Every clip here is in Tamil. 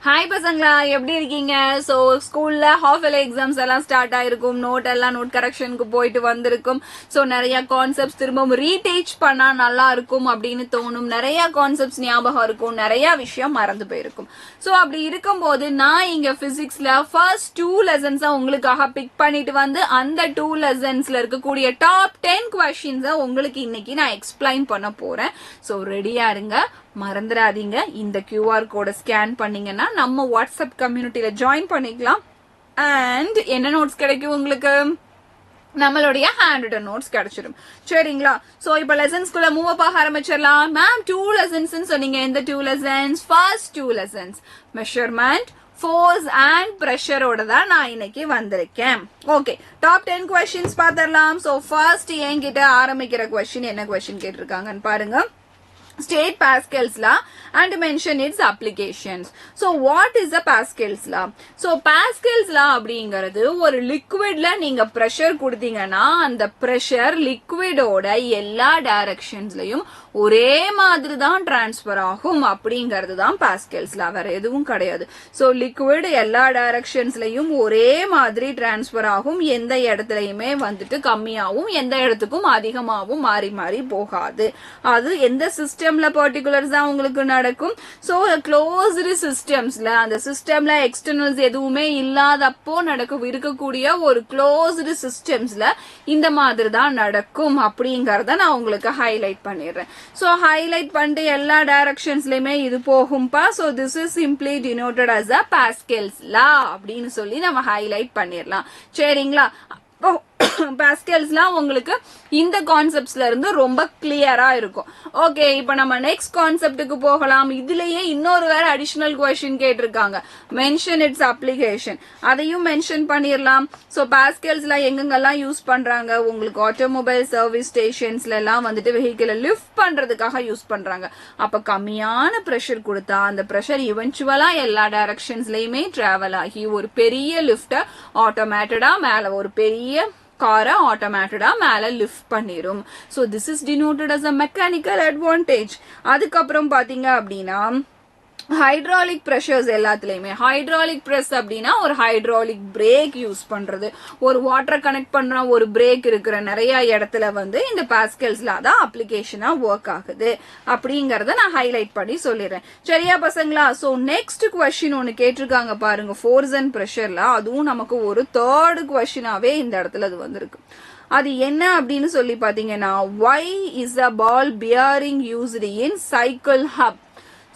ஹாய் பசங்களா, எப்படி இருக்கீங்க? ஸோ ஸ்கூல்ல ஹாஃப் இயர்லி எக்ஸாம்ஸ் எல்லாம் ஸ்டார்ட் ஆயிருக்கும். நோட் கரெக்ஷனுக்கு போயிட்டு வந்திருக்கும். ஸோ நிறைய கான்செப்ட்ஸ் திரும்பவும் ரீடீச் பண்ணா நல்லா இருக்கும் அப்படின்னு தோணும். நிறைய கான்செப்ட்ஸ் ஞாபகம் இருக்கும், நிறைய விஷயம் மறந்து போயிருக்கும். ஸோ அப்படி இருக்கும்போது நான் இங்க பிசிக்ஸ்ல ஃபர்ஸ்ட் 2 லெசன்ஸை உங்களுக்காக பிக் பண்ணிட்டு வந்து அந்த 2 லெசன்ஸ்ல இருக்கக்கூடிய டாப் 10 கொஸ்டின்ஸை உங்களுக்கு இன்னைக்கு நான் எக்ஸ்பிளைன் பண்ண போறேன். ஸோ ரெடியா இருங்க, மறந்துடாதீங்க. இந்த QR கோடை ஸ்கேன் பண்ணீங்கன்னா நம்ம வாட்ஸ்அப் கம்யூனிட்டியில ஜாயின் பண்ணிக்கலாம். அண்ட் என்ன நோட்ஸ் கிடைக்கும் உங்களுக்கு? நம்மளுடைய ஹேண்ட் ரிட்டன் நோட்ஸ் கிடைச்சிடும். சரிங்களா? சோ இப்ப லெசன்ஸ்குள்ள மூவ் அப் ஆக ஆரம்பிச்சிடலாம். மேம் 2 லெசன்ஸ் சொன்னீங்க. எந்த 2 lessons? First 2 lessons measurement, force and பிரஷரோட தான் நான் இன்னைக்கு வந்திருக்கேன். ஓகே, டாப் 10 கொஸ்டின்ஸ் பாத்திரலாம். சோ ஃபர்ஸ்ட் என்கிட்ட ஆரம்பிக்கிற கொஸ்டின் என்ன கொஸ்டின் கேட்டிருக்காங்கன்னு பாருங்க. State Pascal's law and mention its applications. So what is the Pascal's law? So Pascal's law அப்படிங்கிறது ஒரு லிக்விட்ல நீங்க பிரஷர் கொடுத்தீங்கன்னா அந்த பிரஷர் லிக்விடோட எல்லா டைரக்ஷன்ஸ்லயும் ஒரே மாதிரி தான் டிரான்ஸ்பர் ஆகும் அப்படிங்கிறது தான் பாஸ்கல்ஸ் லா, வேற எதுவும் கிடையாது. சோ லிக்விட் எல்லா டைரக்ஷன்ஸ்லயும் ஒரே மாதிரி டிரான்ஸ்பர் ஆகும். எந்த இடத்துலயுமே வந்துட்டு கம்மியாவும் எந்த இடத்துக்கும் அதிகமாவும் மாறி மாறி போகாது. அது எந்த சிஸ்டம்ல பர்டிகுலர்ஸ் தான் உங்களுக்கு நடக்கும். சோ க்ளோஸ்டு சிஸ்டம்ஸ்ல, அந்த சிஸ்டம்ல எக்ஸ்டர்னல்ஸ் எதுவுமே இல்லாதப்போ இருக்கக்கூடிய ஒரு க்ளோஸ்டு சிஸ்டம்ஸ்ல இந்த மாதிரி தான் நடக்கும் அப்படிங்கறத நான் உங்களுக்கு ஹைலைட் பண்ணிடுறேன். சோ ஹைலைட் பண்ணிட்டு எல்லா டைரக்ஷன்ஸ்லயுமே இது போகும்பா. So this is simply denoted as a Pascal's law அப்படின்னு சொல்லி நம்ம ஹைலைட் பண்ணிடலாம். சரிங்களா? பாஸ்கல்ஸ்லாம் உங்களுக்கு இந்த கான்செப்ட்ஸ்ல இருந்து ரொம்ப கிளியரா இருக்கும். ஓகே, இப்ப நம்ம நெக்ஸ்ட் கான்செப்டுக்கு போகலாம். இதுலயே இன்னொரு வேற அடிஷனல் கொஸ்டின் கேட்டிருக்காங்க. மென்ஷன் இட்ஸ் அப்ளிகேஷன், அதையும் மென்ஷன் பண்ணிடலாம். சோ பாஸ்கல்ஸ்ல எங்கெங்கெல்லாம் யூஸ் பண்றாங்க? உங்களுக்கு ஆட்டோமொபைல் சர்வீஸ் ஸ்டேஷன்ஸ்ல எல்லாம் வந்துட்டு வெஹிக்கிளை லிஃப்ட் பண்றதுக்காக யூஸ் பண்றாங்க. அப்ப கம்மியான பிரஷர் கொடுத்தா அந்த பிரஷர் இவென்ச்சுவலா எல்லா டைரக்ஷன்ஸ்லயுமே டிராவல் ஆகி ஒரு பெரிய லிஃப்ட ஆட்டோமேட்டடா மேல, ஒரு பெரிய காரை ஆட்டோமேட்டடா மேல லிஃப்ட் பண்ணிரும். So this is denoted as a mechanical advantage. அதுக்கப்புறம் பாத்தீங்க அப்படின்னா ஹைட்ராலிக் பிரஷர்ஸ் எல்லாத்துலயுமே, ஹைட்ராலிக் பிரஸ் அப்படின்னா ஒரு ஹைட்ராலிக் பிரேக் யூஸ் பண்றது, ஒரு வாட்டரை கனெக்ட் பண்ற ஒரு பிரேக் இருக்கிற நிறைய இடத்துல வந்து இந்த பாஸ்கல்ஸ்ல தான் அப்ளிகேஷனா ஒர்க் ஆகுது அப்படிங்கறத நான் ஹைலைட் பண்ணி சொல்லிடுறேன். சரியா பசங்களா? சோ நெக்ஸ்ட் கொஸ்டின் ஒன்னு கேட்டிருக்காங்க பாருங்க, ஃபோர்ஸ் அண்ட் பிரஷர்ல. அதுவும் நமக்கு ஒரு தேர்ட் கொஸ்டினாவே இந்த இடத்துல அது வந்திருக்கு. அது என்ன அப்படின்னு சொல்லி பாத்தீங்கன்னா, why is a ball bearing used in cycle hub?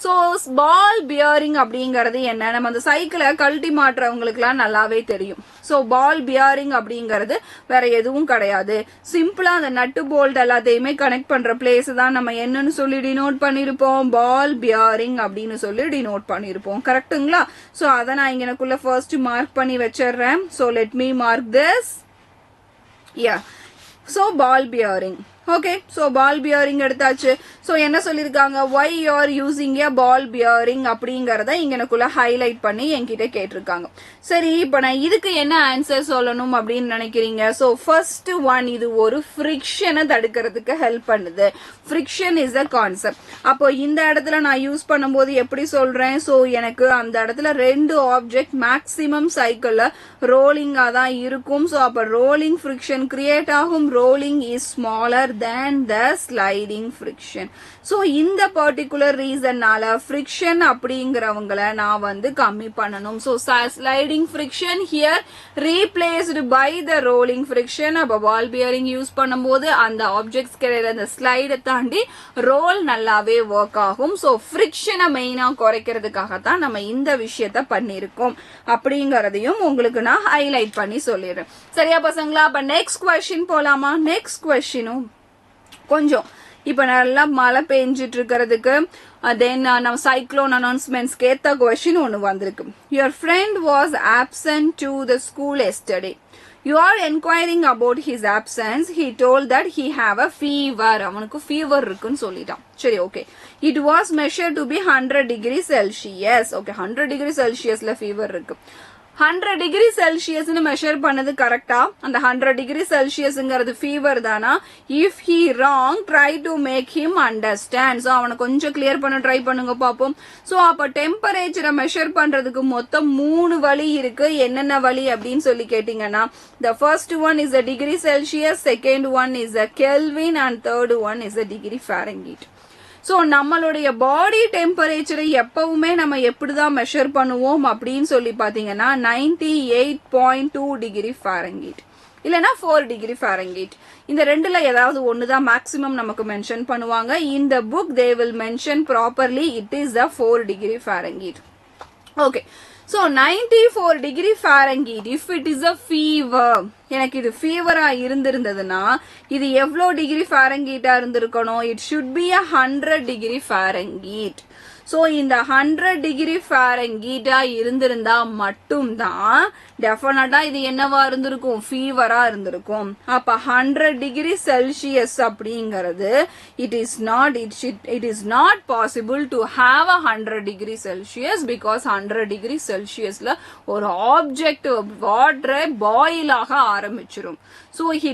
So ball bearing அப்படிங்கறது என்ன? நம்ம அந்த சைக்கிளை கழட்டி மாற்றவங்களுக்கு எல்லாம் நல்லாவே தெரியும். சோ பால் பியரிங் அப்படிங்கறது வேற எதுவும் கிடையாது. சிம்பிளா அந்த நட்டு போல்ட் எல்லாத்தையுமே கனெக்ட் பண்ற பிளேஸ் தான் நம்ம என்னன்னு சொல்லி டினோட் பண்ணிருப்போம், பால் பியரிங் அப்படின்னு சொல்லி டினோட் பண்ணிருப்போம். கரெக்டுங்களா? சோ அதை நான் இங்கனக்குள்ள ஃபர்ஸ்ட் மார்க் பண்ணி வச்சிடுறேன். So let me mark this. Yeah, so ball bearing. Okay, so ball bearing எடுத்தாச்சு. சோ என்ன சொல்லிருக்காங்க? why you are using a ball bearing அப்படிங்கறத இங்கனக்குள்ள ஹைலைட் பண்ணி என்கிட்ட கேட்டிருக்காங்க. சரி, இப்ப நான் இதுக்கு என்ன ஆன்சர் சொல்லணும் அப்படின்னு நினைக்கிறீங்க? சோ ஃபர்ஸ்ட் ஒன், இது ஒரு ஃப்ரிக்ஷனை தடுக்கிறதுக்கு ஹெல்ப் பண்ணுது. Friction is a concept. அப்போ இந்த இடத்துல நான் யூஸ் பண்ணும்போது எப்படி சொல்றேன்? சோ எனக்கு அந்த இடத்துல 2 ஆப்ஜெக்ட் மேக்சிமம் சைக்கிள்ல ரோலிங்கா தான் இருக்கும். சோ அப்ப ரோலிங் ஃப்ரிக்ஷன் கிரியேட் ஆகும். Rolling is smaller than the sliding friction. So இந்த particular reasonனால friction அப்படிங்கிறவங்கள நான் வந்து கம்மி பண்ணணும். So sliding friction here replaced by the rolling friction. அப்ப ball bearing யூஸ் பண்ணும்போது அந்த ஆப்ஜெக்ட்ஸ் கிடையாது, அந்த ஸ்லைடை தாண்டி ரோல் நல்லாவே ஒர்க் ஆகும். So friction மெயினா குறைக்கிறதுக்காக தான் நம்ம இந்த விஷயத்த பண்ணிருக்கோம் அப்படிங்கறதையும் உங்களுக்கு நான் ஹைலைட் பண்ணி சொல்லிடுறேன். சரியா பசங்களா? அப்ப நெக்ஸ்ட் கொஸ்டின் போலாமா? நெக்ஸ்ட் கொஸ்டினும் கொஞ்சம் இப்ப நல்லா மழை பெஞ்சிட்டு இருக்கிறதுக்கு தென் நம்ம சைக்ளோன் அனௌன்ஸ்மெண்ட்ஸ்க்கு ஏத்த கொஸ்டின் ஒன்னு வந்திருக்கு. Your friend was absent to the school yesterday. You are inquiring about his absence. He told that he have a fever. அவனுக்கு ஃபீவர் இருக்குன்னு சொல்லிட்டான். சரி, okay. It was measured to be 100 degrees Celsius. Okay, 100 degrees Celsiusல ஃபீவர் இருக்கு. 100 டிகிரி செல்சியஸ்னு மெஷர் பண்ணது கரெக்டா? அந்த 100 டிகிரி செல்சியஸ்ங்கிறது ஃபீவர் தானா? If he wrong try to make him understand. So அவனை கொஞ்சம் கிளியர் பண்ண ட்ரை பண்ணுங்க பார்ப்போம். ஸோ அப்போ டெம்பரேச்சரை மெஷர் பண்றதுக்கு மொத்தம் 3 வழி இருக்கு. என்னென்ன வழி அப்படின்னு சொல்லி கேட்டீங்கன்னா, the first one is a degree Celsius, second one is a Kelvin and third one is a degree Fahrenheit. So நம்மளுடைய பாடி டெம்பரேச்சரை எப்பவுமே நம்ம எப்படிதான் மெஷர் பண்ணுவோம் அப்படின்னு சொல்லி பார்த்தீங்கன்னா 98.2 டிகிரி ஃபாரன்ஹீட் இல்லைன்னா 4 டிகிரி ஃபாரன்ஹீட். இந்த ரெண்டுல ஏதாவது ஒண்ணுதான் மேக்சிமம் நமக்கு மென்ஷன் பண்ணுவாங்க. இந்த book they will mention properly it is the 4 degree Fahrenheit. Okay, so 94 degree Fahrenheit if it is a fever. எனக்கு இது ஃபீவரா இருந்திருந்ததுன்னா இது எவ்வளோ டிகிரி ஃபாரன்ஹீட்டா இருந்திருக்கணும்? It should be 100 degree Fahrenheit. So இந்த 100 டிகிரி ஃபாரன்ஹீட்டா இருந்திருந்தா மட்டும்தான் டெஃபினட்டா இது என்னவா இருந்திருக்கும்? ஃபீவரா இருந்திருக்கும். அப்ப 100 டிகிரி செல்சியஸ் அப்படிங்கிறது it is not possible to have 100 degree Celsius because 100 degree செல்சியஸ்ல ஒரு ஆப்ஜெக்ட் வாட்டரை பாயில் ஆக ஆரம்பிச்சிரும். So he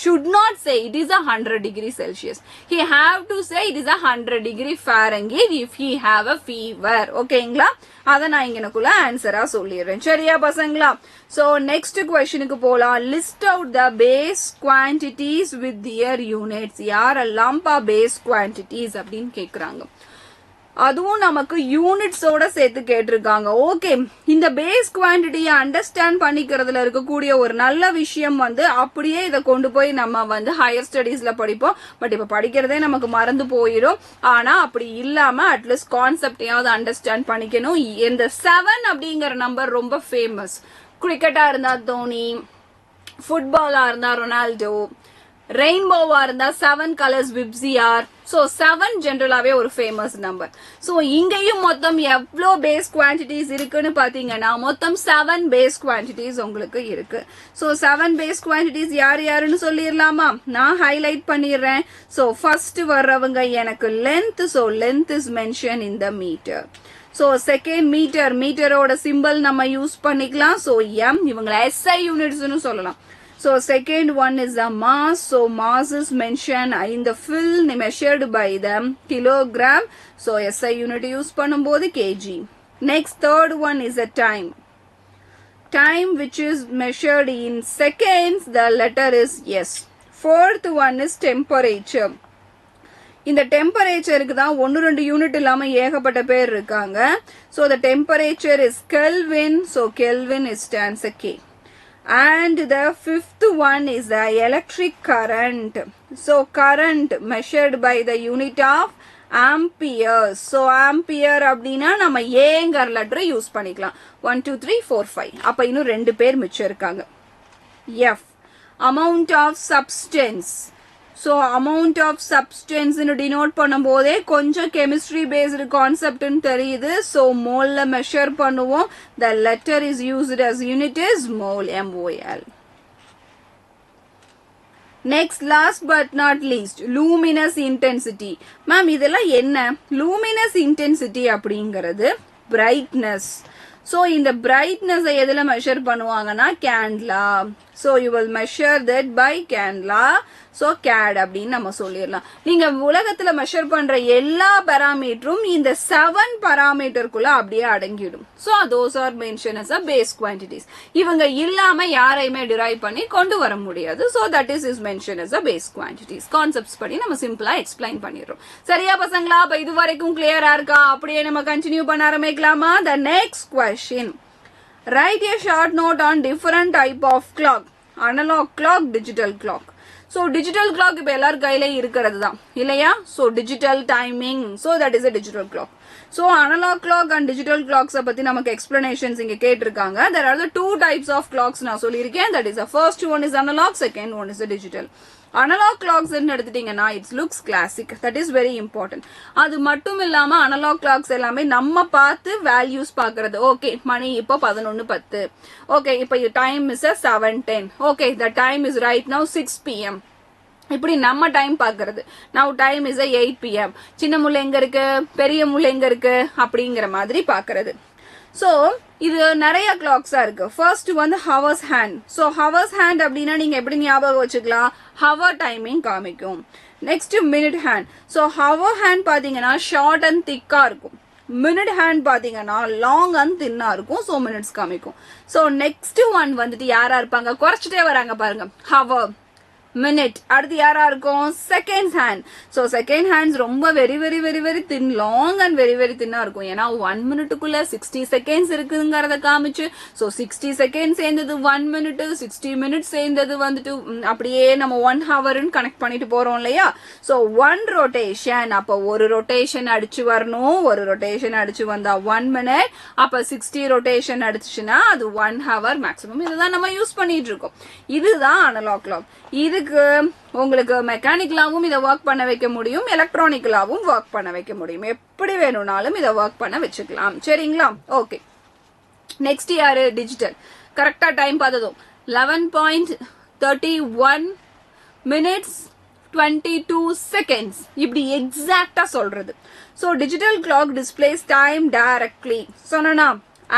should not say it is 100 degree Celsius. He have to say it is 100 degree Fahrenheit if he have a fever. ஓகேங்களா? அத நான் இங்கனக்குள்ள ஆன்சரா சொல்லிடுறேன். சரியா பசங்களா? So next questionக்கு போலாம். List out the base quantities with their units. யாரெல்லாம் base quantities அப்படின்னு கேக்குறாங்க. அதுவும் நமக்கு யூனிட்ஸோட சேர்த்து கேட்டிருக்காங்க. ஓகே, இந்த பேஸ் குவான்டிட்டியை அண்டர்ஸ்டாண்ட் பண்ணிக்கிறதுல இருக்கக்கூடிய ஒரு நல்ல விஷயம் அப்படியே இதை கொண்டு போய் நம்ம ஹையர் ஸ்டடீஸ்ல படிப்போம். பட் இப்ப படிக்கிறதே நமக்கு மறந்து போயிடும். ஆனா அப்படி இல்லாம அட்லீஸ்ட் கான்செப்டையாவது அண்டர்ஸ்டாண்ட் பண்ணிக்கணும். இந்த 7 அப்படிங்கிற நம்பர் ரொம்ப ஃபேமஸ். கிரிக்கெட்டா இருந்தா தோனி, ஃபுட்பாலா இருந்தா ரொனால்டோ, ரெயின்போவா இருந்தா 7 கலர்ஸ் விப்சிஆர். சோ 7 ஜெனரலாவே ஒரு ஃபேமஸ் நம்பர். சோ இங்கேயும் மொத்தம் எவ்வளோ பேஸ் குவான்டிட்டிஸ் இருக்குன்னு பாத்தீங்கன்னா மொத்தம் 7 பேஸ் குவான்டிட்டிஸ் உங்களுக்கு இருக்கு. சோ 7 பேஸ் குவான்டிட்டிஸ் யார் யாருன்னு சொல்லிடலாமா? நான் ஹைலைட் பண்ணிடுறேன். சோ ஃபர்ஸ்ட் வர்றவங்க எனக்கு length. So length is mention in the metre. So second மீட்டரோட சிம்பிள் நம்ம யூஸ் பண்ணிக்கலாம். சோ எம், இவங்களை SI யூனிட்ஸ்னு சொல்லலாம். So second one is the mass. So mass is mentioned in the fill measured by the kilogram. So SI unit use பண்ணும்போது kg. Next third one is the time. Time which is measured in seconds. The letter is S. Fourth one is temperature. இந்த டெம்பரேச்சருக்கு தான் 1-2 யூனிட் இல்லாம ஏகப்பட்ட பேர் இருக்காங்க. So the temperature is Kelvin. So Kelvin is stands a K. And the fifth one is the electric current. So current measured by the unit of amperes. So ampere அப்படினா நம்ம ஏங்கற லெட்டர் யூஸ் பண்ணிக்கலாம். 1 2 3 4 5. அப்ப இன்னும் 2 பேர் மிச்சம் இருக்காங்க. F, amount of substance. So amount of substance னு denote பண்ணும்போதே கொஞ்சம் chemistry based concept னு தெரியுது. So mole ல measure பண்ணுவோம். The letter is used as unit is mole, MOL. Next, last but not least, luminous intensity. Ma'am, இதெல்லாம் என்ன? Luminous intensity அப்படிங்கிறது brightness. So இந்த brightness எதுல measure பண்ணுவாங்கன்னா candela. So you will measure that by candela. So CAD அப்படின்னு நம்ம சொல்லிடலாம். நீங்க உலகத்துல மெஷர் பண்ற எல்லா பாராமீட்டரும் இந்த 7 பாராமீட்டருக்குள்ள அப்படியே அடங்கிடும். So those are mentioned as a base quantities. இவங்க இல்லாம யாரையுமே டிரைவ் பண்ணி கொண்டு வர முடியாது. So that is mentioned as a base quantities. Concepts படி நம்ம சிம்பிளா எக்ஸ்பிளைன் பண்ணிடுறோம். சரியா பசங்களா? அப்ப இது வரைக்கும் கிளியரா இருக்கா? அப்படியே நம்ம கண்டினியூ பண்ண ஆரம்பிக்கலாமா? The next question. Write a short note on different type of clock. Analog clock, digital clock. So digital clock இப்ப எல்லார் கையில இருக்கிறது தான் இல்லையா? So digital timing. So that is a digital clock. So analog clock and digital clocks பத்தி நமக்கு explanations இங்க கேட்டிருக்காங்க. There are the 2 types of clocks நான் சொல்லியிருக்கேன். That is the first one is analog, second one is the digital. Analog clocks எடுத்துட்டீங்கன்னா it looks classic. That is very important. அது மட்டும் இல்லாம analog clocks எல்லாமே நம்ம பார்த்து values பார்க்கிறது. Okay, மணி இப்போ 11:10. Okay, இப்போ time is 7:10. Okay, the time is right now 6 PM. இப்படி நம்ம டைம் பார்க்கிறது. now time is 8 PM. சின்ன முள்ள எங்க இருக்கு, பெரிய முள்ள எங்க இருக்கு அப்படிங்கிற மாதிரி பார்க்கிறது. ஸோ இது நிறைய கிளாக்ஸா இருக்கு. ஃபர்ஸ்ட் வந்து hours hand. So hours hand அப்படின்னா நீங்க எப்படி ஞாபகம் வச்சுக்கலாம், ஹவர் டைமிங் காமிக்கும். Next minute hand. So hour hand பாத்தீங்கன்னா ஷார்ட் அண்ட் திக்கா இருக்கும். மினிட் ஹேண்ட் பாத்தீங்கன்னா லாங் அண்ட் தின்னா இருக்கும். ஸோ மினிட்ஸ் காமிக்கும். ஸோ நெக்ஸ்ட் ஒன் வந்துட்டு யாரா இருப்பாங்க, குறைச்சிட்டே வராங்க பாருங்க, ஹவர், மினிட். அடுத்து யாரா இருக்கும், second hand. So second hands ரொம்ப very very very very thin, long and very very தின்னா இருக்கும். ஏன்னா 1 மினிட்டுக்குள்ள 60 செகண்ட்ஸ் இருக்குங்கிறத காமிச்சு. ஸோ 60 செகண்ட் சேர்ந்தது 1 மினிட், 60 மினிட்ஸ் சேர்ந்தது வந்துட்டு அப்படியே நம்ம 1 ஹவர்னு கனெக்ட் பண்ணிட்டு போறோம் இல்லையா. ஸோ 1 ரொட்டேஷன், அப்போ ஒரு ரொட்டேஷன் அடிச்சு வரணும். ஒரு ரொட்டேஷன் அடிச்சு வந்தா 1 மினிட். அப்ப 60 ரொட்டேஷன் அடிச்சுன்னா அது 1 ஹவர் மேக்ஸிமம். இதுதான் நம்ம யூஸ் பண்ணிட்டு இருக்கோம். இதுதான் அனலாக் கிளாக். இதுக்கு உங்களுக்கு மெக்கானிக்கலாவும் இதை ஒர்க் பண்ண வைக்க முடியும், எலக்ட்ரானிக்கலாவும் ஒர்க் பண்ண வைக்க முடியும். எப்படி வேணும்னாலும் இதை ஒர்க் பண்ண வச்சுக்கலாம். சரிங்களா? ஓகே. நெக்ஸ்ட் யாரு, டிஜிட்டல். கரெக்டா டைம் பார்த்ததும் 11.31 மினிட்ஸ் 22 செகண்ட்ஸ் இப்படி எக்ஸாக்டா சொல்றது. So digital clock displays time directly சொன்னா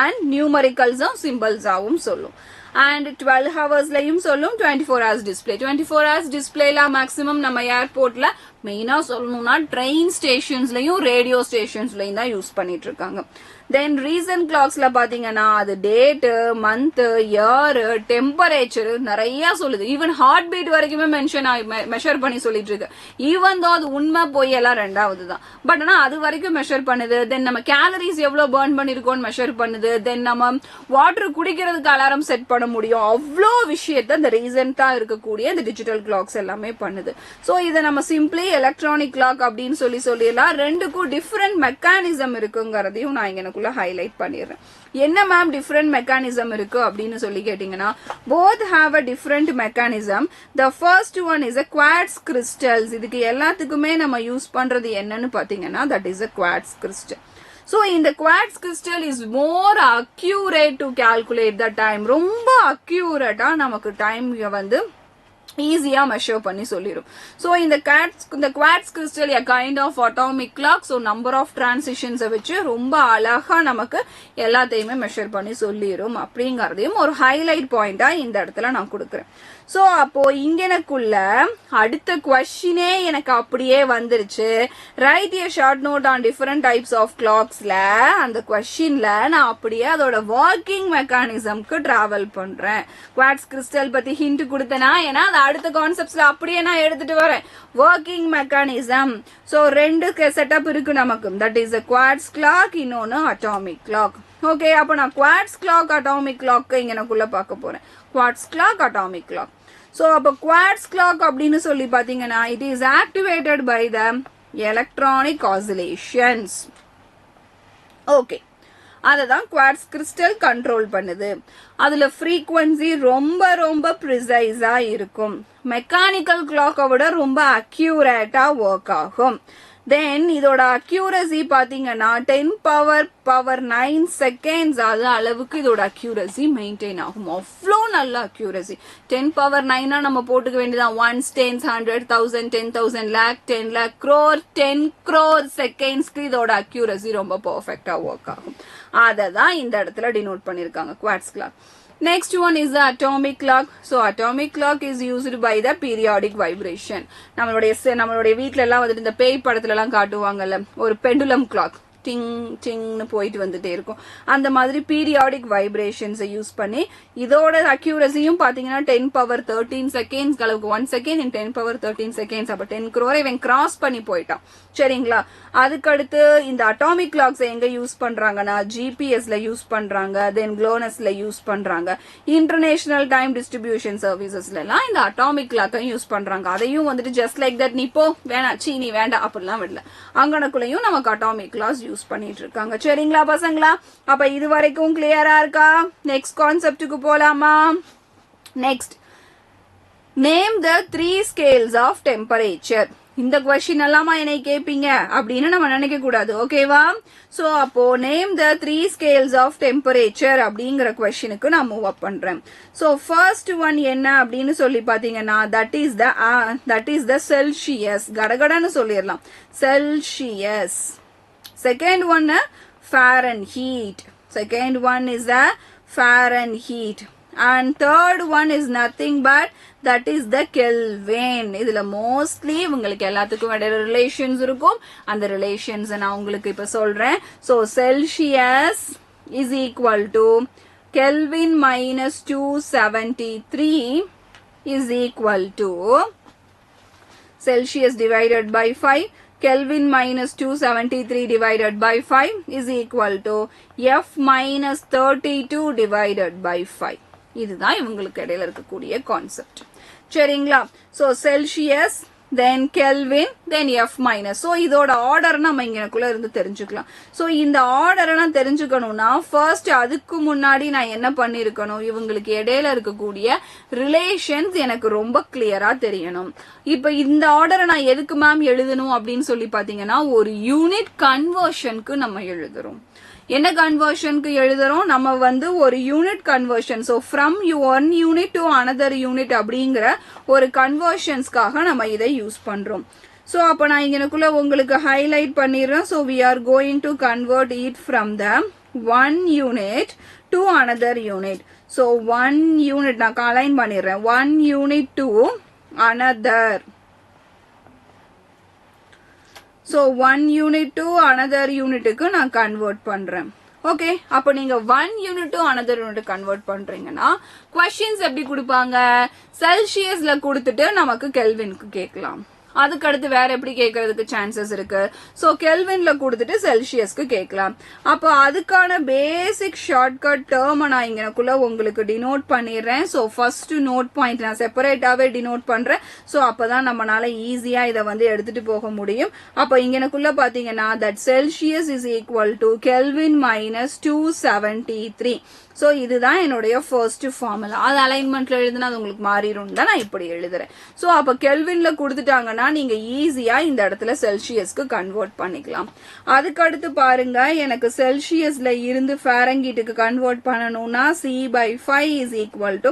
அண்ட் நியூமரிக்கல்ஸும் சிம்பிள்ஸாவும் சொல்லும். அண்ட் 12 ஹவர்ஸ்லயும் சொல்லும், 24 ஹவர்ஸ் டிஸ்பிளே. 24 ஹவர்ஸ் டிஸ்பிளேல மேக்ஸிமம் நம்ம ஏர்போர்ட்ல மெயினா சொல்லணும்னா ட்ரெயின் ஸ்டேஷன்ஸ்லயும் ரேடியோ ஸ்டேஷன்ஸ்லயும் தான் யூஸ் பண்ணிட்டு இருக்காங்க. தென் ரீசன்ட் கிளாக்ஸ்ல பாத்தீங்கன்னா அது டேட்டு, மந்த், இயர், டெம்பரேச்சர் நிறைய சொல்லுது. ஈவன் ஹார்ட் பீட் வரைக்குமே மெஷர் பண்ணி சொல்லிட்டு இருக்கு. ஈவன் தான் அது உண்மை போய் எல்லாம் ரெண்டாவது தான். பட் ஆனா அது வரைக்கும் மெஷர் பண்ணுது. தென் நம்ம கேலரிஸ் எவ்வளவு பர்ன் பண்ணிருக்கோம்னு மெஷர் பண்ணுது. தென் நம்ம வாட்டர் குடிக்கிறதுக்கு அலாரம் செட் பண்ண முடியும். அவ்வளோ விஷயத்த இந்த ரீசெண்டா இருக்கக்கூடிய இந்த டிஜிட்டல் கிளாக்ஸ் எல்லாமே பண்ணுது. ஸோ இதை நம்ம சிம்பிளி எலக்ட்ரானிக் கிளாக் அப்படின்னு சொல்லிடலாம். ரெண்டுக்கும் டிஃபரெண்ட் மெக்கானிசம் இருக்குங்கிறதையும் நான் இங்க ஹைலைட் பண்ணிடுறேன். என்ன மேம் டிஃபரெண்ட் மெக்கானிசம் இருக்கு அப்படின்னு சொல்லி கேட்டீங்கன்னா, both have a different mechanism. The first one is a quartz crystals. இதுக்கு எல்லாத்துக்குமே நம்ம யூஸ் பண்றது என்னன்னு பாத்தீங்கன்னா, that is a quartz crystal. So இந்த quartz crystal is more accurate to calculate the time. ரொம்ப அக்யூரேட்டா நமக்கு டைம் வந்து ஈஸியா மெஷர் பண்ணி சொல்லிடும். ஸோ இந்த quartz crystal a kind of atomic clock. So number of டிரான்சிஷன்ஸை வச்சு ரொம்ப அழகா நமக்கு எல்லாத்தையுமே மெஷர் பண்ணி சொல்லிடும் அப்படிங்கறதையும் ஒரு ஹைலைட் பாயிண்டா இந்த இடத்துல நான் கொடுக்குறேன். ஸோ அப்போ இங்கனக்குள்ள அடுத்த கொஸ்டினே எனக்கு அப்படியே வந்துருச்சு. Write a short note on different types of கிளாக்ஸ்ல அந்த கொஸ்டின்ல நான் அப்படியே அதோட ஒர்க்கிங் மெக்கானிசம்க்கு டிராவல் பண்றேன். குவார்ட்ஸ் கிறிஸ்டல் பத்தி ஹிண்ட் கொடுத்தனா, ஏன்னா அது அடுத்த கான்செப்ட்ஸ்ல அப்படியே நான் எடுத்துட்டு வரேன். Working mechanism. ஸோ ரெண்டு செட்டப் இருக்கு நமக்கு. That is a quartz clock, இன்னொன்னு அட்டாமிக் கிளாக். ஓகே, அப்போ நான் குவார்ட்ஸ் கிளாக் அட்டாமிக் கிளாக் இங்கனக்குள்ள பார்க்க போறேன். Quartz clock atomic clock. So அப்போ குவார்ட்ஸ் கிளாக் அப்படின்னு சொல்லி பாத்தீங்கன்னா, it is activated by the electronic oscillations. Okay, அததான் குவார்ட்ஸ் கிறிஸ்டல் கண்ட்ரோல் பண்ணுது. அதுல ஃப்ரீக்வன்சி ரொம்ப ரொம்ப ப்ரிசைஸா இருக்கும். மெக்கானிக்கல் கிளாக்கை விட ரொம்ப அக்யூரேட்டா ஒர்க் ஆகும். தென் இதோட அக்யூரசி பாத்தீங்கன்னா 10⁻⁹ செகண்ட்ஸ் அது அளவுக்கு இதோட அக்யூரசி மெயின்டைன் ஆகும். அவ்வளோ நல்ல அக்யூரசி. 10⁻⁹ நம்ம போட்டுக்க வேண்டியதான். 1 10 100 1000 10,000 lakh 10 lakh crore 10 crore செகண்ட்ஸ்க்கு இதோட அக்யூரசி ரொம்ப பர்ஃபெக்டா ஒர்க் ஆகும். அதை தான் இந்த இடத்துல டினோட் பண்ணிருக்காங்க quartz clock. Next one is the atomic clock. So atomic clock is used by the periodic vibration. நம்மளுடைய வீட்ல எல்லாம் வந்துட்டு இந்த பேய் படத்துல எல்லாம் காட்டுவாங்கல்ல, ஒரு பெண்டுலம் கிளாக் டிங் டிங்னு போயிட்டு வந்துட்டே இருக்கும். அந்த மாதிரி பீரியாடிக் வைப்ரேஷன்ஸை யூஸ் பண்ணி இதோட அக்யூரசியும் பாத்தீங்கன்னா 10⁻13 செகண்ட்ஸ் அளவுக்கு. 1 செகண்ட் இன் 10⁻13 செகண்ட்ஸ். அப்ப 10 crore இவன் கிராஸ் பண்ணி போயிட்டான். சரிங்களா? அதுக்கடுத்து இந்த அட்டாமிக் கிளாக்ஸ் எங்க யூஸ் பண்றாங்கன்னா, ஜிபிஎஸ்ல யூஸ் பண்றாங்க, தென் குளோனஸ்ல யூஸ் பண்றாங்க, இன்டர்நேஷனல் டைம் டிஸ்ட்ரிபியூஷன் சர்வீசஸ்ல எல்லாம் இந்த அட்டாமிக் கிளாக்கை யூஸ் பண்றாங்க. அதையும் வந்துட்டு ஜஸ்ட் லைக் தட், நீ போ வேணாம் சீனி வேண்டாம் அப்படிலாம் விடல, அங்கனக்குள்ளேயும் நமக்கு அட்டாமிக் கிளாக்ஸ் யூஸ் பண்ணிட்டு இருக்காங்க. சரிங்களா பசங்களா? அப்ப இது வரைக்கும் கிளியரா இருக்கா? நெக்ஸ்ட் கான்செப்டுக்கு போலாமா? Next, name the 3 scales of temperature. இந்த கொஸ்டின் எல்லாமா என்னை கேட்பீங்க அப்படின்னு நம்ம நினைக்க கூடாது. ஓகேவா? சோ அப்போ name the 3 scales of temperature அப்படிங்கிற கொஸ்டினுக்கு நான் மூவ் அப் பண்றேன். சோ ஃபர்ஸ்ட் ஒன் என்ன அப்படின்னு சொல்லி பாத்தீங்கன்னா, தட் இஸ் த செல்சியஸ். கடகடன்னு சொல்லிடலாம், Celsius. Second one Fahrenheit. Second one is the Fahrenheit. And third one is nothing but that is the Kelvin. இதுல mostly உங்களுக்கு எல்லாத்துக்கும் இடையில ரிலேஷன்ஸ் இருக்கும். அந்த ரிலேஷன்ஸ் நான் உங்களுக்கு இப்ப சொல்றேன். So Celsius is equal to Kelvin minus 273 is equal to Celsius divided by 5. Kelvin minus 273 divided by 5 is equal to F minus 32 divided by 5. இதுதான் இவங்களுக்கு இடையில இருக்கக்கூடிய கான்செப்ட். சரிங்களா? So Celsius, then Kelvin, then F minus. So இதோட ஆர்டர் நம்ம இங்கனக்குள்ள இருந்து தெரிஞ்சுக்கலாம். So இந்த ஆர்டரை நான் தெரிஞ்சுக்கணும்னா ஃபர்ஸ்ட் அதுக்கு முன்னாடி நான் என்ன பண்ணிருக்கணும், இவங்களுக்கு இடையில இருக்கக்கூடிய ரிலேஷன்ஸ் எனக்கு ரொம்ப கிளியரா தெரியணும். இப்ப இந்த ஆர்டரை நான் எதுக்கு மேம் எழுதணும் அப்படின்னு சொல்லி பாத்தீங்கன்னா ஒரு யூனிட் கன்வர்ஷனுக்கு நம்ம எழுதுறோம். என்ன கன்வர்ஷனுக்கு எழுதுறோம், நம்ம வந்து ஒரு unit conversion. So from one unit to another unit அப்படிங்கிற ஒரு கன்வர்ஷன்ஸ்க்காக நம்ம இதை யூஸ் பண்றோம். ஸோ அப்போ நான் இங்கனக்குள்ள உங்களுக்கு ஹைலைட் பண்ணிடுறேன். So we are going to convert it from the one unit to another unit. So one unit நான் அலைன் பண்ணிடுறேன். One unit to another. So one unit to another unit க்கு நான் convert பண்றேன். ஓகே, அப்ப நீங்க one unit to another unit convert பண்றீங்கன்னா questions எப்படி கொடுப்பாங்க, செல்சியஸ்ல கொடுத்துட்டு நமக்கு கெல்வினுக்கு கேட்கலாம். அதுக்கு அடுத்து வேற எப்படி கேட்கறதுக்கு சான்சஸ் இருக்கு. சோ கெல்வின்ல கொடுத்துட்டு செல்சியஸ்க்கு கேட்கலாம். அப்போ அதுக்கான பேசிக் ஷார்ட்கட் டேர்ம் நான் இங்கனக்குள்ள உங்களுக்கு டினோட் பண்ணிடுறேன். சோ ஃபர்ஸ்ட் நோட் பாயிண்ட் நான் செப்பரேட்டாவே டினோட் பண்றேன். சோ அப்பதான் நம்மளால ஈஸியா இதை வந்து எடுத்துட்டு போக முடியும். அப்ப இங்கனக்குள்ள பாத்தீங்கன்னா that Celsius is equal to kelvin minus 273. So இதுதான் என்னுடைய ஃபர்ஸ்ட் ஃபார்முலா. அது அலைன்மெண்ட்ல எழுதுனா அது உங்களுக்கு மாறிடும் தான் நான் இப்படி எழுதுறேன். சோ அப்ப கெல்வின்ல கொடுத்துட்டாங்கன்னா நீங்க ஈஸியா இந்த இடத்துல செல்சியஸ்க்கு கன்வெர்ட் பண்ணிக்கலாம். அதுக்கு அடுத்து பாருங்க, எனக்கு செல்சியஸ்ல இருந்து ஃபாரன்ஹீட்டுக்கு கன்வெர்ட் பண்ணணும்னா C/5 is equal to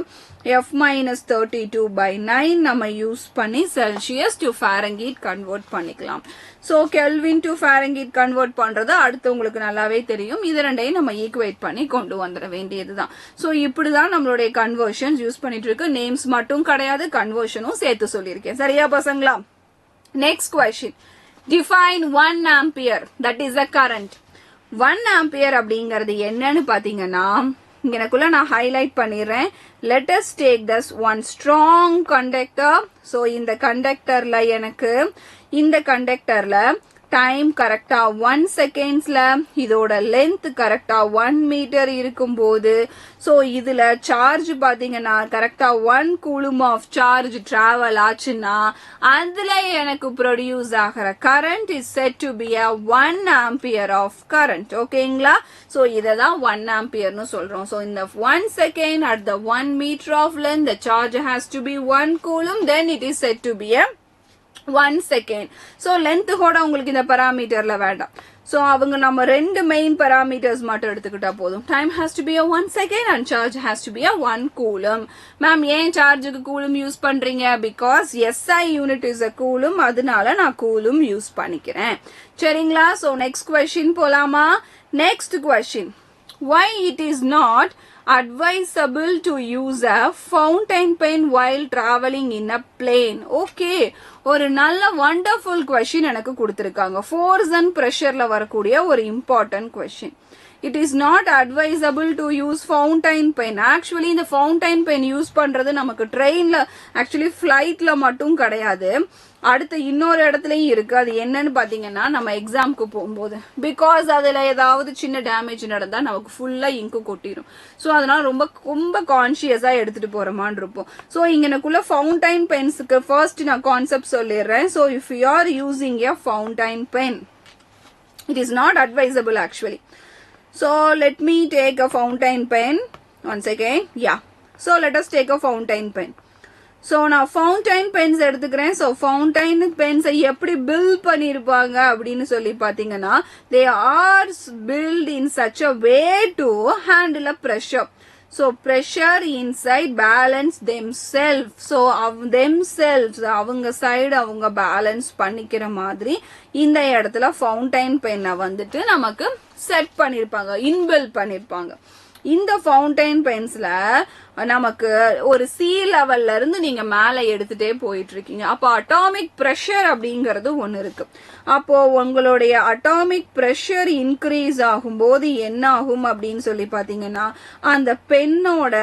F minus 32/9 நம்ம யூஸ் பண்ணி செல்சியஸ் டு ஃபாரன்ஹீட் கன்வெர்ட் பண்ணிக்கலாம். So kelvin to Fahrenheit convert பண்றது அடுத்து உங்களுக்கு நல்லாவே தெரியும். இது ரெண்டையும் நம்ம ஈக்குவேட் பண்ணி கொண்டு வந்துட வேண்டியதுதான். சோ இப்படிதான் நம்மளுடைய கன்வர்ஷன் யூஸ் பண்ணிட்டு இருக்கு. நேம்ஸ் மட்டும் கிடையாது, கன்வர்ஷனும் சேர்த்து சொல்லியிருக்கேன். சரியா பசங்களா? Next question, define 1 ampere that is a current. 1 ampere அப்படிங்கிறது என்னன்னு பாத்தீங்கன்னா இங்கனக்குள்ள நான் ஹைலைட் பண்ணிடுறேன். let us take this one strong conductor. so இந்த கண்டக்டர்ல எனக்கு இந்த கண்டக்டர்ல டைம் கரெக்டா 1 செகண்ட்ஸ்ல, இதோட லென்த் கரெக்டா 1 மீட்டர் இருக்கும் போது, சோ இதுல சார்ஜ் பாத்தீங்கன்னா கரெக்டா 1 கூலும் ஆஃப் சார்ஜ் டிராவல் ஆச்சுன்னா அதுல எனக்கு ப்ரொடியூஸ் ஆகிற current is set to be a 1 ampere of current. ஓகேங்களா? சோ இததான் 1 ampere சொல்றோம். சோ இந்த 1 second at the 1 meter of length the charge has to be 1 coulomb, then it is said to be a 1 second. So length கூட உங்களுக்கு இந்த பாராமீட்டர்ல வேண்டாம். சோ அவங்க நம்ம ரெண்டு மெயின் பாராமீட்டர்ஸ் மட்டும் எடுத்துக்கிட்டா போதும். Time has to be a 1 second and charge has to be a 1 coulomb. Ma'am ஏன் சார்ஜுக்கு கூலும் யூஸ் பண்றீங்க? Because SI unit is a coulomb, அதனால நான் கூலும் யூஸ் பண்ணிக்கிறேன். சரிங்களா? சோ நெக்ஸ்ட் क्वेश्चन போலாமா? Next question, why it is not advisable to use a fountain pen while traveling in a plane? Okay, ஒரு நல்ல wonderful question எனக்கு கொடுத்திருக்காங்க. force and pressureல வரக்கூடிய ஒரு important question. it is not advisable to use fountain pen. actually இந்த fountain pen யூஸ் பண்றது நமக்கு ட்ரெயின்ல, actually flightல மட்டும் கிடையாது, அடுத்து இன்னொரு இடத்துலயும் இருக்கு. அது என்னன்னு பாத்தீங்கன்னா நம்ம எக்ஸாம்க்கு போகும்போது, பிகாஸ் அதுல ஏதாவது சின்ன டேமேஜ் நடந்தா நமக்கு ஃபுல்லா இங்கு கொட்டிடும். சோ அதனால ரொம்ப கான்சியஸா எடுத்துட்டு போறமான்னு இருப்போம். சோ இங்கனக்குள்ள ஃபவுண்டைன் பென்ஸுக்கு ஃபர்ஸ்ட் நான் கான்செப்ட் சொல்லிடுறேன். So if you are using a fountain pen, it is not advisable actually. So let me take a fountain pen once again. yeah, so let us take a fountain pen. So நான் ஃபவுண்டைன் பென்ஸ் எடுத்துக்கிறேன். ஸோ ஃபவுண்டைன் பென்ஸை எப்படி பில்ட் பண்ணியிருப்பாங்க அப்படின்னு சொல்லி பார்த்தீங்கன்னா they are built in such a way to handle a pressure. So pressure inside balance themselves. So themselves அவங்க சைடு அவங்க பேலன்ஸ் பண்ணிக்கிற மாதிரி இந்த இடத்துல ஃபவுண்டைன் பென்னை வந்துட்டு நமக்கு செட் பண்ணிருப்பாங்க, இன்பில்ட் பண்ணிருப்பாங்க. இந்த ஃபவுண்டைன் பென்ஸ்ல நமக்கு ஒரு சி லெவல்ல இருந்து நீங்க மேல எடுத்துட்டே போயிட்டு இருக்கீங்க. அப்போ அட்டாமிக் பிரஷர் அப்படிங்கறது ஒண்ணு இருக்கு. அப்போ உங்களுடைய அட்டாமிக் பிரஷர் இன்க்ரீஸ் ஆகும்போது என்ன ஆகும் அப்படின்னு சொல்லி பாத்தீங்கன்னா அந்த பென்னோட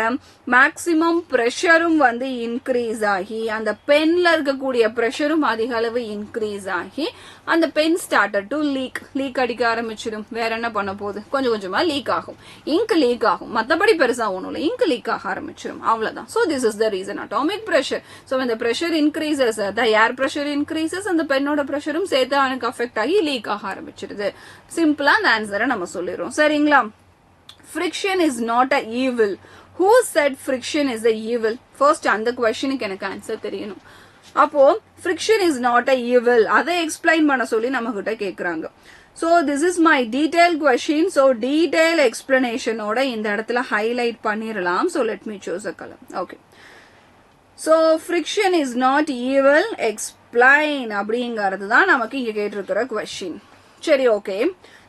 மேக்சிமம் பிரஷரும் வந்து இன்க்ரீஸ் ஆகி அந்த பென்ல இருக்கக்கூடிய பிரஷரும் அதிக அளவு இன்க்ரீஸ் ஆகி அந்த பென் ஸ்டார்டட் டு லீக் அடிக்க ஆரம்பிச்சிடும். வேற என்ன பண்ண போகுது, கொஞ்சம் கொஞ்சமா லீக் ஆகும், இங்க் லீக் ஆகும், மத்தபடி பெருசா ஒண்ணும் இல்லை, இங்க் லீக் ஆக ஆரம்பிச்சிடும், அவ்வளவுதான். So this is the reason, atomic pressure. So when the pressure increases, the air pressure increases and the pennoda pressureum சேர்த்து அவனுக்கு அஃபெக்ட் ஆகி லீக் ஆக ஆரம்பிச்சிடுது. சிம்பிளா அந்த ஆன்சரை நம்ம சொல்லிடுறோம். சரிங்களா? friction is not a evil. Who said friction is a evil? First அந்த क्वेश्चனுக்கு எனக்கு ஆன்சர் தெரியணும். அப்போ friction is not a evil அதை எக்ஸ்பிளைன் பண்ண சொல்லி நம்ம கிட்ட கேக்குறாங்க. So this is my detailed question. So detail explanation ஓட இந்த இடத்துல highlight பண்ணிரலாம். So let me choose a color. Okay. So friction is not evil. Explain அப்படிங்கிறது தான் நமக்கு இங்க கேட்டிருக்கிற question. சரி, ஓகே.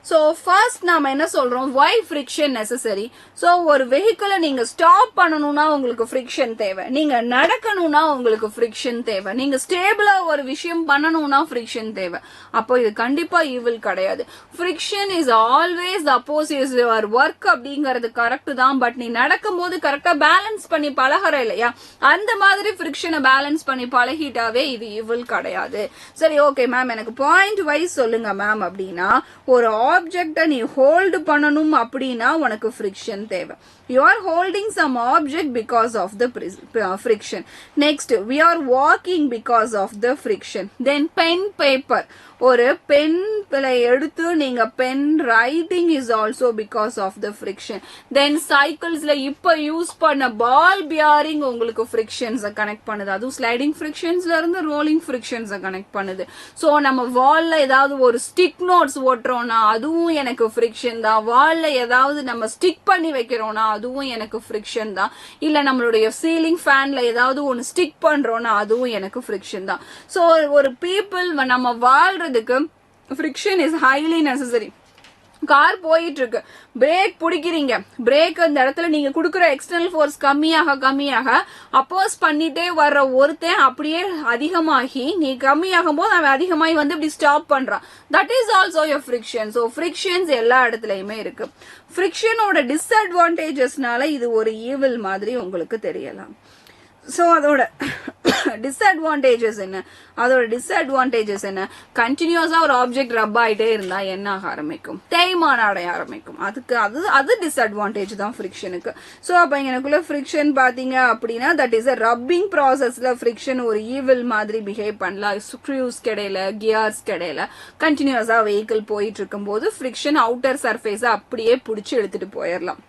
So first நாம என்ன சொல்றோம், why friction necessary? So ஒரு வெஹிக்கிளை நீங்க ஸ்டாப் பண்ணணும்னா உங்களுக்கு friction தேவை, நீங்க நடக்கணும்னா உங்களுக்கு friction தேவை, நீங்க ஸ்டேபிளா ஒரு விஷயம் பண்ணணும்னா friction தேவை. அப்போ இது கண்டிப்பா ஈவில் கிடையாது. friction is always opposes your work அப்படிங்கிறது கரெக்ட் தான். பட் நீ நடக்கும் போது கரெக்டா பேலன்ஸ் பண்ணி பழகிற இல்லையா, அந்த மாதிரி ஃப்ரிக்ஷனை பேலன்ஸ் பண்ணி பழகிட்டாவே இது ஈவில் கிடையாது. சரி, ஓகே மேம், எனக்கு பாயிண்ட் வைஸ் சொல்லுங்க மேம் அப்படின்னா, ஒரு ஆப்ஜெக்ட நீ ஹோல்டு பண்ணணும் அப்படின்னா உனக்கு ஃப்ரிக்ஷன் தேவை. You are holding some object because of the friction. Next, we are walking because of the friction. Then pen, paper. ஒரு பென் எடுத்து நீங்க pen writing is also because of the friction. Then சைக்கிள்ஸ்ல இப்ப யூஸ் பண்ண பால் பியாரிங் உங்களுக்கு ஃப்ரிக்ஷன்ஸை கனெக்ட் பண்ணுது. அதுவும் ஸ்லைடிங் ஃப்ரிக்ஷன்ஸ்ல இருந்து ரோலிங் ஃப்ரிக்ஷன்ஸை கனெக்ட் பண்ணுது. ஸோ நம்ம வால்ல ஏதாவது ஒரு ஸ்டிக் நோட்ஸ் ஓட்டுறோம்னா அதுவும் எனக்கு ஃப்ரிக்ஷன் தான். வால்ல ஏதாவது நம்ம ஸ்டிக் பண்ணி வைக்கிறோம்னா அதுவும் எனக்கு ஃப்ரிக்ஷன் தான். இல்ல நம்மளுடைய சீலிங் ஃபேன்ல ஏதாவது ஒன்னு ஸ்டிக் பண்றோம்னா அதுவும் எனக்கு ஃப்ரிக்ஷன் தான். ஸோ ஒரு பீப்புள் நம்ம வாழ்றதுக்கு friction is highly necessary. Car போயிட்டு இருக்கு, பிரேக் பிடிக்கிறீங்க, பிரேக் அந்த இடத்துல நீங்க குடுக்குற எக்ஸ்டர்னல் ஃபோர்ஸ் கம்மியாக அப்போஸ் பண்ணிட்டே வர்ற ஒருத்தன் அப்படியே அதிகமாகி நீ கம்மியாகும் போது அவன் அதிகமாகி வந்து இப்படி ஸ்டாப் பண்றான். That is also your friction. So frictions எல்லா இடத்துலயுமே இருக்கு. ஃப்ரிக்ஷனோட டிஸ்அட்வான்டேஜஸ்னால இது ஒரு ஈவில் மாதிரி உங்களுக்கு தெரியலாம். ஸோ அதோட டிஸ்அட்வான்டேஜஸ் என்ன, கண்டினியூஸா ஒரு ஆப்ஜெக்ட் ரப் ஆயிட்டே இருந்தா என்ன ஆக ஆரம்பிக்கும், தேய்மானம் அடைய ஆரம்பிக்கும். அதுக்கு அது டிஸ்அட்வான்டேஜ் தான் ஃப்ரிக்ஷனுக்கு. ஸோ அப்ப எனக்குள்ள ஃப்ரிக்ஷன் பாத்தீங்க அப்படின்னா தட் இஸ் அ ரப்பிங் ப்ராசஸ்ல ஃப்ரிக்ஷன் ஒரு ஈவில் மாதிரி பிஹேவ் பண்ணலாம். ஸ்க்ரூஸ் கிடையில, கியர்ஸ் கிடையில, கண்டினியூஸா வெஹிக்கிள் போயிட்டு இருக்கும் போது ஃப்ரிக்ஷன் அவுட்டர் சர்ஃபேஸை அப்படியே பிடிச்சி எடுத்துட்டு போயிடலாம்.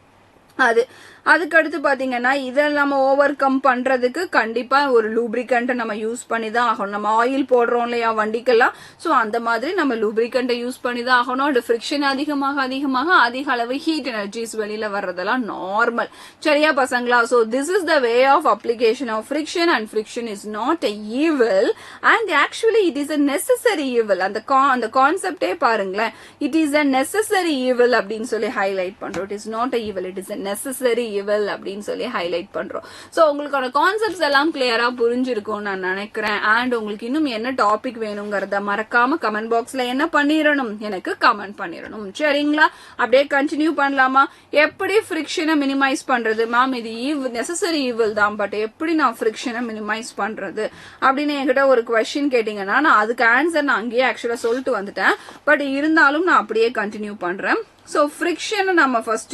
அதுக்கடுத்து பாத்தீங்கன்னா இதை நம்ம ஓவர் கம் பண்றதுக்கு கண்டிப்பா ஒரு லூப்ரிகண்ட் நம்ம யூஸ் பண்ணி தான் ஆகணும். நம்ம ஆயில் போடுறோம் இல்லையா வண்டிக்கெல்லாம், சோ அந்த மாதிரி நம்ம லூப்ரிகண்ட்டை யூஸ் பண்ணி தான் ஆகணும். அது ஃப்ரிக்ஷன் அதிகமாக அதிக அளவு ஹீட் எனர்ஜிஸ் வெளியில வர்றதெல்லாம் நார்மல். சரியா பசங்களா? So this is the way of application of friction and friction is not a evil and actually it is a necessary evil. அந்த கான்செப்டே பாருங்களேன், it is a necessary evil அப்படின்னு சொல்லி ஹைலைட் பண்றோம். It is not a evil, it is a necessary evil அப்படின்னு சொல்லி ஹைலைட் பண்றோம். சோ உங்களுக்கான கான்செப்ட்ஸ் எல்லாம் கிளியரா புரிஞ்சிருக்கும் நான் நினைக்கிறேன். அண்ட் உங்களுக்கு இன்னும் என்ன டாபிக் வேணுங்கிறத மறக்காம கமெண்ட் பாக்ஸ்ல என்ன பண்ணிடணும், எனக்கு கமெண்ட் பண்ணிடணும். சரிங்களா? அப்படியே கண்டினியூ பண்ணலாமா? எப்படி ஃப்ரிக்ஷனை மினிமைஸ் பண்றது மேம், இது நெசசரி ஈவில் தான், பட் எப்படி நான் ஃப்ரிக்ஷனை மினிமைஸ் பண்றது அப்படின்னு என்கிட்ட ஒரு கொஸ்டின் கேட்டீங்கன்னா நான் அதுக்கு ஆன்சர் நான் அங்கேயே ஆக்சுவலா சொல்லிட்டு வந்துட்டேன். பட் இருந்தாலும் நான் அப்படியே கண்டினியூ பண்றேன். So friction நம்ம first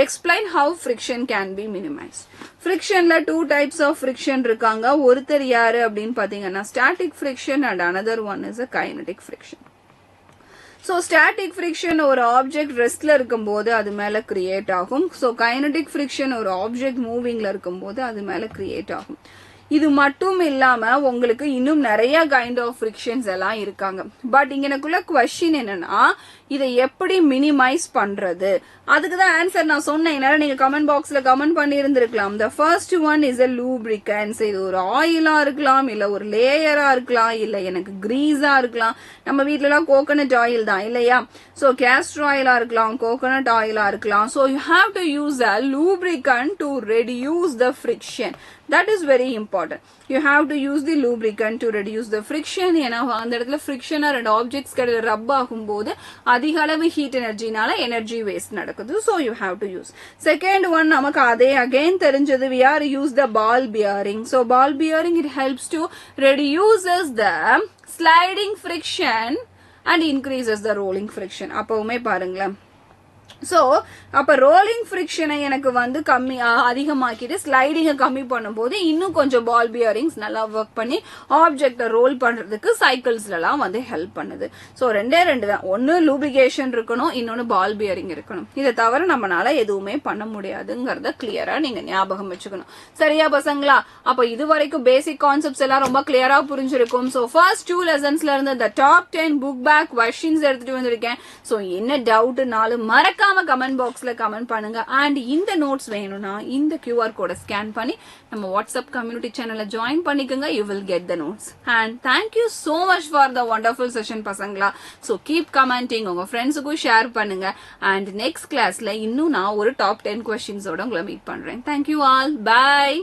explain how friction can be minimized. Frictionல two types of friction இருக்காங்க. ஒருத்தர் யாரு அப்படின்னு பாத்தீங்கன்னா static friction and another one is a kinetic friction. So static friction ஒரு ஆப்ஜெக்ட் ரெஸ்ட்ல இருக்கும்போது அது மேல கிரியேட் ஆகும். So kinetic friction ஒரு ஆப்ஜெக்ட் மூவிங்ல இருக்கும்போது அது மேல கிரியேட் ஆகும். இது மட்டும் இல்லாம உங்களுக்கு இன்னும் நிறைய கைண்ட் ஆஃப் ஃப்ரிக்ஷன்ஸ் எல்லாம் இருக்காங்க. பட் இங்க எனக்குள்ள क्वेश्चन என்னன்னா, இதை எப்படி மினிமைஸ் பண்றது? அதுக்கு தான் ஆன்சர் நான் சொன்னேன். நீங்க கமெண்ட் பாக்ஸ்ல கமெண்ட் பண்ணி இருந்திருக்கலாம். the first one is a lubricant. இது ஒரு ஆயிலா இருக்கலாம், இல்ல ஒரு லேயரா இருக்கலாம், இல்ல எனக்கு கிரீஸா இருக்கலாம். நம்ம வீட்ல எல்லாம் கோகனட் ஆயில் தான் இல்லையா? சோ கேஸ்டர் ஆயிலா இருக்கலாம், கோகனட் ஆயிலா இருக்கலாம். So you have to use a lubricant to reduce the friction. That is very important. You have to use the lubricant to reduce the friction. ஏன்னா அந்த இடத்துல ஃபிரிக்ஷனா ரெண்டு ஆப்ஜெக்ட்ஸ் கிடையாது ரப் ஆகும்போது அதிக அளவு ஹீட் எனர்ஜினால எனர்ஜி வேஸ்ட் நடக்குது. So you have to use. Second one நமக்கு அதே again தெரிஞ்சது, we are use the ball bearing. So ball bearing, it helps to reduces the sliding friction and increases the rolling friction. அப்பவுமே பாருங்களேன். சோ அப்ப ரோலிங் ஃபிரிக்ஷனை எனக்கு வந்து கம்மி அதிகமாக்கிட்டு ஸ்லைடிங்கை கம்மி பண்ணும்போது இன்னும் கொஞ்சம் பால் பியரிங்ஸ் நல்லா ஒர்க் பண்ணி ஆப்ஜெக்டை ரோல் பண்றதுக்கு சைக்கிள்ஸ்ல எல்லாம் வந்து ஹெல்ப் பண்ணுது. சோ ரெண்டே தான், ஒன்னு லூபிகேஷன் இருக்கணும், இன்னொன்னு பால் பியரிங் இருக்கணும். இதை தவிர நம்மளால எதுவுமே பண்ண முடியாதுங்கிறத கிளியரா நீங்க ஞாபகம் வச்சுக்கணும். சரியா பசங்களா? அப்ப இது வரைக்கும் பேசிக் கான்செப்ட்ஸ் எல்லாம் ரொம்ப கிளியரா புரிஞ்சிருக்கும். சோ ஃபர்ஸ்ட் 2 லெசன்ஸ்ல இருந்து the top 10 book back questions எடுத்துட்டு வந்திருக்கேன். சோ என்ன டவுட்னாலும் மறக்காம கமெண்ட் பாக்ஸ்ல கமெண்ட் பண்ணுங்க. அண்ட் இந்த நோட்ஸ் வேணும்னா இந்த QR கோட ஸ்கேன் பண்ணி நம்ம வாட்ஸ்அப் கம்யூனிட்டி சேனல்ல ஜாயின் பண்ணிக்கோங்க. You will get the notes. And thank you so much for the wonderful session பசங்களா. ஸோ கீப் கமெண்டிங், உங்க ஃப்ரெண்ட்ஸுக்கும் ஷேர் பண்ணுங்க. அண்ட் நெக்ஸ்ட் கிளாஸ்ல இன்னும் நான் ஒரு டாப் 10 கொஸ்டின்ஸோட உங்களை மீட் பண்றேன். தேங்க்யூ ஆல், பாய்.